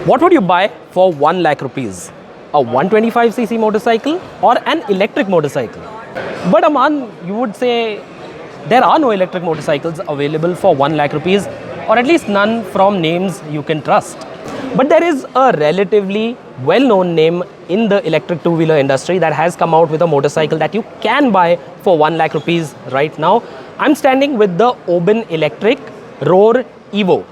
What would you buy for 1 lakh rupees? A 125cc motorcycle or an electric motorcycle? But Amaan, you would say there are no electric motorcycles available for 1 lakh rupees, or at least none from names you can trust. But there is a relatively well-known name in the electric two-wheeler industry that has come out with a motorcycle that you can buy for 1 lakh rupees right now. I'm standing with the Oben Electric Roar Evo.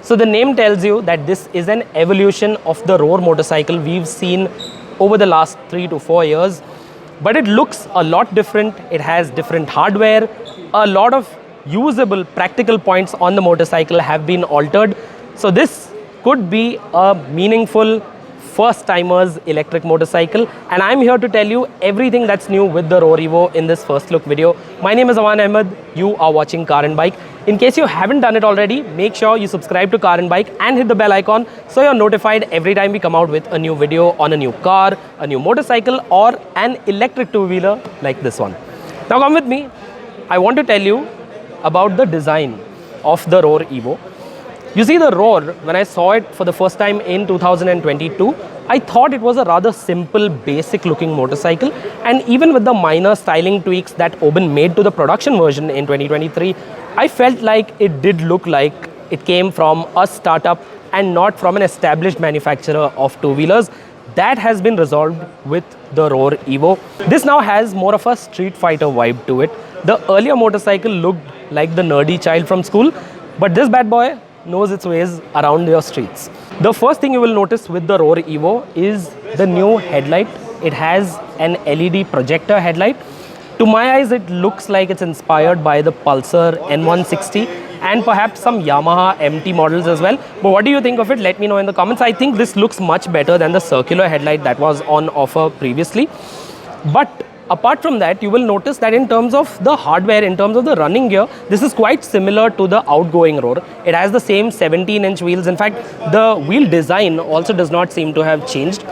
So the name tells you that this is an evolution of the Roar motorcycle we've seen over the last 3 to 4 years. But it looks a lot different. It has different hardware. A lot of usable, practical points on the motorcycle have been altered. So this could be a meaningful first-timers electric motorcycle. And I'm here to tell you everything that's new with the Roar Evo in this first look video. My name is Amaan Ahmed. You are watching Car and Bike. In case you haven't done it already, make sure you subscribe to Car and Bike and hit the bell icon so you're notified every time we come out with a new video on a new car, a new motorcycle, or an electric two-wheeler like this one. Now come with me. I want to tell you about the design of the Roar Evo. You see, the Roar, when I saw it for the first time in 2022, I thought it was a rather simple, basic looking motorcycle. And even with the minor styling tweaks that Oben made to the production version in 2023, I felt like it did look like it came from a startup and not from an established manufacturer of two-wheelers. That has been resolved with the Roar Evo. This now has more of a Street Fighter vibe to it. The earlier motorcycle looked like the nerdy child from school, but this bad boy knows its ways around your streets. The first thing you will notice with the Roar Evo is the new headlight. It has an LED projector headlight. To my eyes, it looks like it's inspired by the Pulsar N160 and perhaps some Yamaha MT models as well. But what do you think of it? Let me know in the comments. I think this looks much better than the circular headlight that was on offer previously. But apart from that, you will notice that in terms of the hardware, in terms of the running gear, this is quite similar to the outgoing Roar. It has the same 17-inch wheels. In fact, the wheel design also does not seem to have changed.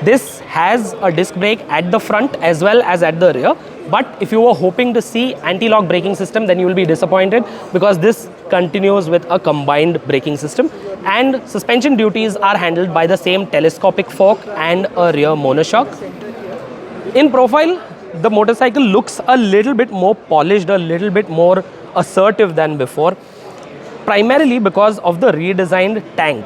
This has a disc brake at the front as well as at the rear. But if you were hoping to see anti-lock braking system, then you will be disappointed because this continues with a combined braking system. And suspension duties are handled by the same telescopic fork and a rear monoshock. In profile, the motorcycle looks a little bit more polished, a little bit more assertive than before, primarily because of the redesigned tank.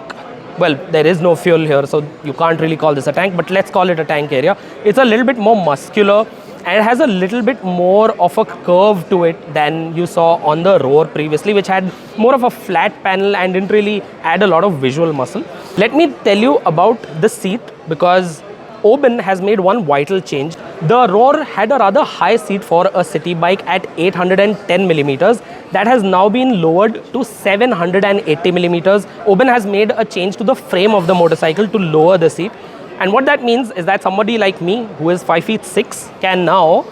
Well, there is no fuel here, so you can't really call this a tank, but let's call it a tank area. It's a little bit more muscular and it has a little bit more of a curve to it than you saw on the Roar previously, which had more of a flat panel and didn't really add a lot of visual muscle. Let me tell you about the seat, because Oben has made one vital change. The Roar had a rather high seat for a city bike at 810 millimeters. That has now been lowered to 780 millimeters. Oben has made a change to the frame of the motorcycle to lower the seat. And what that means is that somebody like me, who is 5'6", can now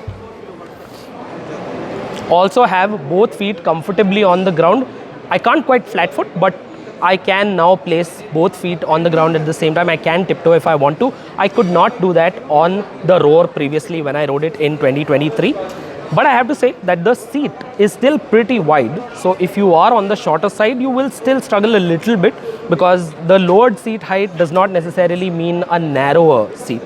also have both feet comfortably on the ground. I can't quite flat foot, but I can now place both feet on the ground at the same time. I can tiptoe if I want to. I could not do that on the Roar previously when I rode it in 2023. But I have to say that the seat is still pretty wide. So if you are on the shorter side, you will still struggle a little bit because the lowered seat height does not necessarily mean a narrower seat.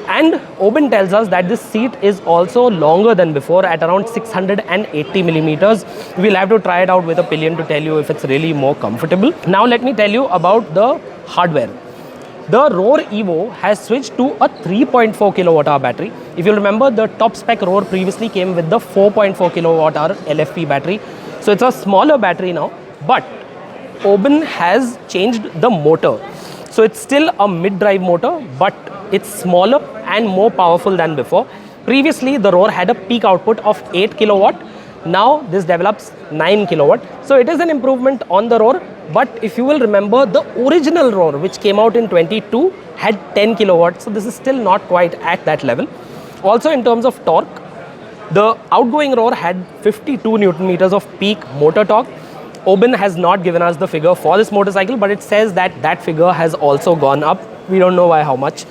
And Oben tells us that this seat is also longer than before at around 680 millimeters. We'll have to try it out with a pillion to tell you if it's really more comfortable. Now let me tell you about the hardware. The Roar Evo has switched to a 3.4 kilowatt hour battery. If you remember, the top spec Roar previously came with the 4.4 kilowatt hour LFP battery. So it's a smaller battery now, but Oben has changed the motor. So it's still a mid-drive motor, but it's smaller and more powerful than before. Previously, the Roar had a peak output of 8 kilowatt. Now this develops 9 kilowatt. So it is an improvement on the Roar. But if you will remember, the original Roar, which came out in 22, had 10 kilowatts. So this is still not quite at that level. Also in terms of torque, the outgoing Roar had 52 Newton meters of peak motor torque. Oben has not given us the figure for this motorcycle, but it says that that figure has also gone up. We don't know by how much.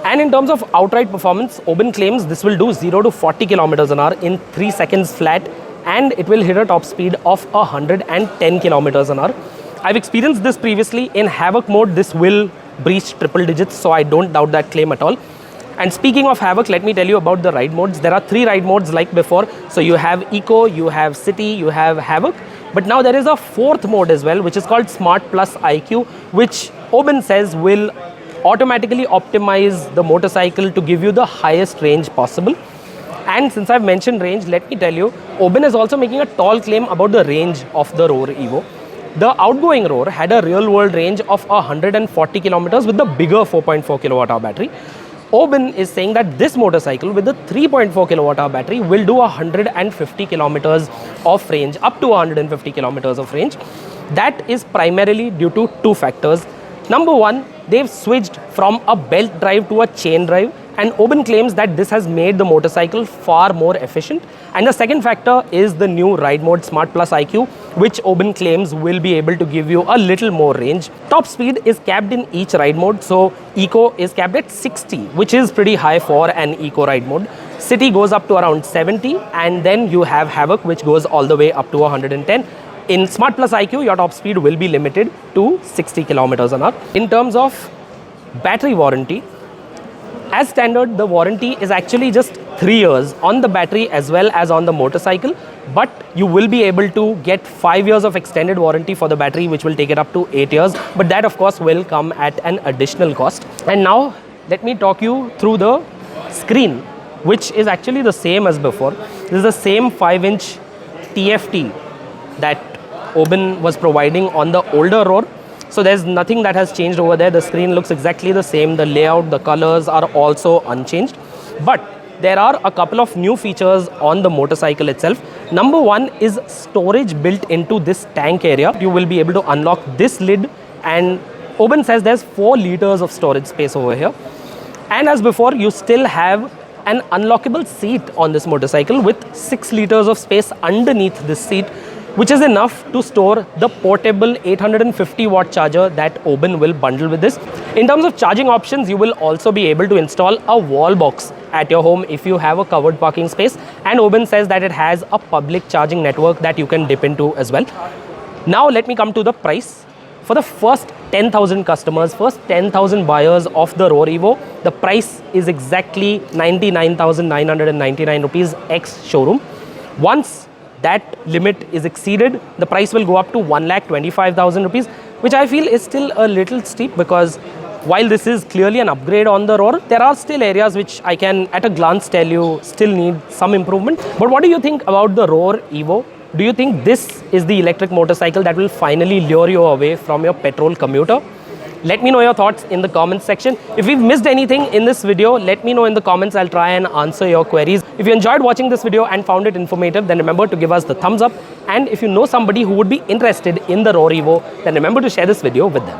And in terms of outright performance, Oben claims this will do 0 to 40 kilometers an hour in 3 seconds flat, and it will hit a top speed of 110 kilometers an hour. I've experienced this previously. In Havoc mode, this will breach triple digits, so I don't doubt that claim at all. And speaking of Havoc, let me tell you about the ride modes. There are 3 ride modes like before. So you have Eco, you have City, you have Havoc. But now there is a 4th mode as well, which is called Smart Plus IQ, which Oben says will automatically optimize the motorcycle to give you the highest range possible. And since I've mentioned range, let me tell you, Oben is also making a tall claim about the range of the Roar Evo. The outgoing Roar had a real world range of 140 kilometers with the bigger 4.4 kilowatt hour battery. Oben is saying that this motorcycle with the 3.4 kilowatt hour battery will do 150 kilometers of range, up to 150 kilometers of range. That is primarily due to 2 factors. Number 1, they've switched from a belt drive to a chain drive, and Oben claims that this has made the motorcycle far more efficient. And the second factor is the new ride mode Smart Plus IQ, which Oben claims will be able to give you a little more range. Top speed is capped in each ride mode. So Eco is capped at 60, which is pretty high for an Eco ride mode. City goes up to around 70, and then you have Havoc, which goes all the way up to 110. In Smart Plus IQ, your top speed will be limited to 60 kilometers an hour. In terms of battery warranty, as standard, the warranty is actually just 3 years on the battery as well as on the motorcycle, but you will be able to get 5 years of extended warranty for the battery, which will take it up to 8 years. But that, of course, will come at an additional cost. And now let me talk you through the screen, which is actually the same as before. This is the same 5-inch TFT that Oben was providing on the older Roar. So there's nothing that has changed over there. The screen looks exactly the same. The layout, the colors are also unchanged. But there are a couple of new features on the motorcycle itself. Number 1 is storage built into this tank area. You will be able to unlock this lid, and Oben says there's 4 liters of storage space over here. And as before, you still have an unlockable seat on this motorcycle with 6 liters of space underneath this seat, which is enough to store the portable 850 watt charger that Oben will bundle with this. In terms of charging options, you will also be able to install a wall box at your home if you have a covered parking space. And Oben says that it has a public charging network that you can dip into as well. Now let me come to the price. For the first 10,000 customers, first 10,000 buyers of the Roar Evo, the price is exactly 99,999 rupees ex showroom. Once that limit is exceeded, the price will go up to 1,25,000 rupees, which I feel is still a little steep, because while this is clearly an upgrade on the Roar, there are still areas which I can at a glance tell you still need some improvement. But what do you think about the Roar Evo? Do you think this is the electric motorcycle that will finally lure you away from your petrol commuter? Let me know your thoughts in the comments section. If we've missed anything in this video, let me know in the comments. I'll try and answer your queries. If you enjoyed watching this video and found it informative, then remember to give us the thumbs up. And if you know somebody who would be interested in the Roar Evo, then remember to share this video with them.